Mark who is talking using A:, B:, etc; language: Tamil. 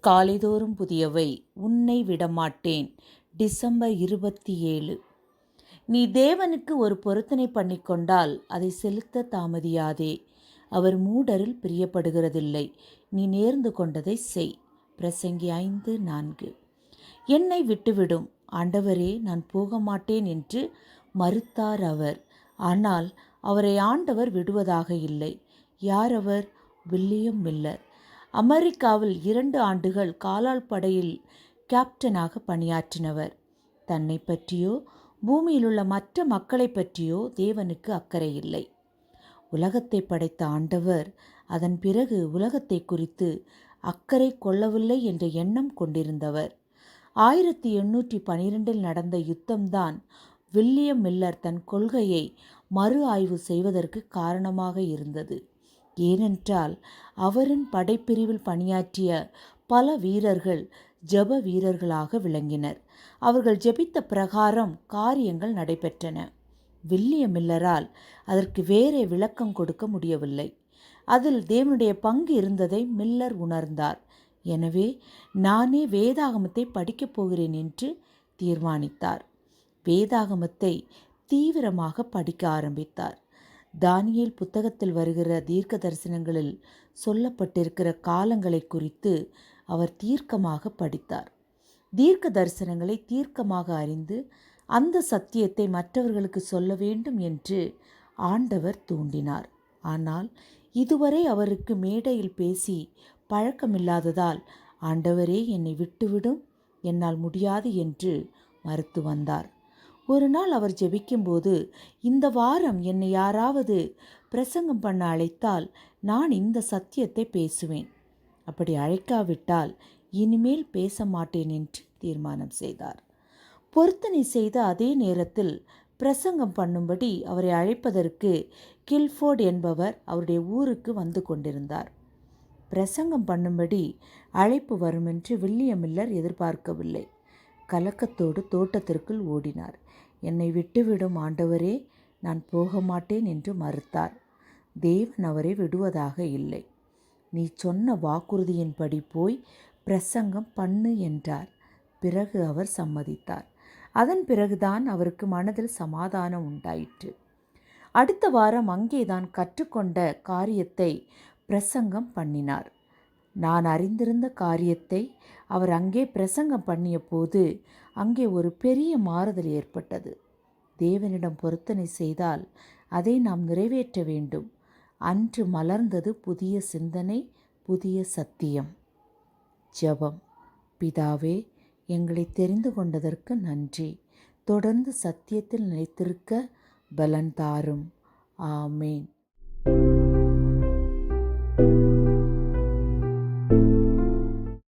A: காலைதோறும் புதியவை உன்னை விடமாட்டேன். டிசம்பர் 27. நீ தேவனுக்கு ஒரு பொருத்தனை பண்ணிக்கொண்டால் அதை செலுத்த தாமதியாதே. அவர் மூடரில் பிரியப்படுகிறதில்லை. நீ நேர்ந்து கொண்டதை செய். பிரசங்கி 5:4. என்னை விட்டுவிடும் ஆண்டவரே, நான் போக மாட்டேன் என்று மறுத்தார் அவர். ஆனால் அவரை ஆண்டவர் விடுவதாக இல்லை. யார் அவர்? William Miller. அமெரிக்காவில் 2 ஆண்டுகள் காலாள் படையில் கேப்டனாக பணியாற்றினவர். தன்னை பற்றியோ பூமியிலுள்ள மற்ற மக்களை பற்றியோ தேவனுக்கு அக்கறை இல்லை. உலகத்தை படைத்த ஆண்டவர் அதன் பிறகு உலகத்தை குறித்து அக்கறை கொள்ளவில்லை என்ற எண்ணம் கொண்டிருந்தவர். 1812 நடந்த யுத்தம்தான் வில்லியம் மில்லர் தன் கொள்கையை மறு ஆய்வு செய்வதற்கு காரணமாக இருந்தது. ஏனென்றால் அவரின் படைப்பிரிவில் பணியாற்றிய பல வீரர்கள் ஜெப வீரர்களாக விளங்கினர். அவர்கள் ஜெபித்த பிரகாரம் காரியங்கள் நடைபெற்றன. வில்லியம் மில்லரால் அதற்கு வேறே விளக்கம் கொடுக்க முடியவில்லை. அதில் தேவனுடைய பங்கு இருந்ததை மில்லர் உணர்ந்தார். எனவே நானே வேதாகமத்தை படிக்கப் போகிறேன் என்று தீர்மானித்தார். வேதாகமத்தை தீவிரமாக படிக்க ஆரம்பித்தார். தானியேல் புத்தகத்தில் வருகிற தீர்க்க தரிசனங்களில் சொல்லப்பட்டிருக்கிற காலங்களை குறித்து அவர் தீர்க்கமாக படித்தார். தீர்க்க தரிசனங்களை தீர்க்கமாக அறிந்து அந்த சத்தியத்தை மற்றவர்களுக்கு சொல்ல வேண்டும் என்று ஆண்டவர் தூண்டினார். ஆனால் இதுவரை அவருக்கு மேடையில் பேசி பழக்கமில்லாததால் ஆண்டவரே, என்னை விட்டுவிடும், என்னால் முடியாது என்று மறுத்து வந்தார். ஒரு நாள் அவர் ஜெபிக்கும்போது, இந்த வாரம் என்னை யாராவது பிரசங்கம் பண்ண அழைத்தால் நான் இந்த சத்தியத்தை பேசுவேன். அப்படி அழைக்காவிட்டால் இனிமேல் பேச மாட்டேன் என்று தீர்மானம் செய்தார். பொருத்தனை செய்த அதே நேரத்தில் பிரசங்கம் பண்ணும்படி அவரை அழைப்பதற்கு கில்ஃபோர்ட் என்பவர் அவருடைய ஊருக்கு வந்து கொண்டிருந்தார். பிரசங்கம் பண்ணும்படி அழைப்பு வரும் என்று வில்லியம் மில்லர் எதிர்பார்க்கவில்லை. கலக்கத்தோடு தோட்டத்திற்குள் ஓடினார். என்னை விட்டுவிடும் ஆண்டவரே, நான் போக மாட்டேன் என்று மறுத்தார். தேவன் அவரை விடுவதாக இல்லை. நீ சொன்ன வாக்குறுதியின்படி போய் பிரசங்கம் பண்ணு என்றார். பிறகு அவர் சம்மதித்தார். அதன் பிறகுதான் அவருக்கு மனதில் சமாதானம் உண்டாயிற்று. அடுத்த வாரம் அங்கேதான் கற்றுக்கொண்ட காரியத்தை பிரசங்கம் பண்ணினார். நான் அறிந்திருந்த காரியத்தை அவர் அங்கே பிரசங்கம் பண்ணிய போது அங்கே ஒரு பெரிய மாறுதல் ஏற்பட்டது. தேவனிடம் பொருத்தனை செய்தால் அதை நாம் நிறைவேற்ற வேண்டும். அன்று மலர்ந்தது புதிய சிந்தனை, புதிய சத்தியம். ஜெபம். பிதாவே, எங்களை தெரிந்து கொண்டதற்கு நன்றி. தொடர்ந்து சத்தியத்தில் நிலைத்திருக்க பலன் தாரும். ஆமேன்.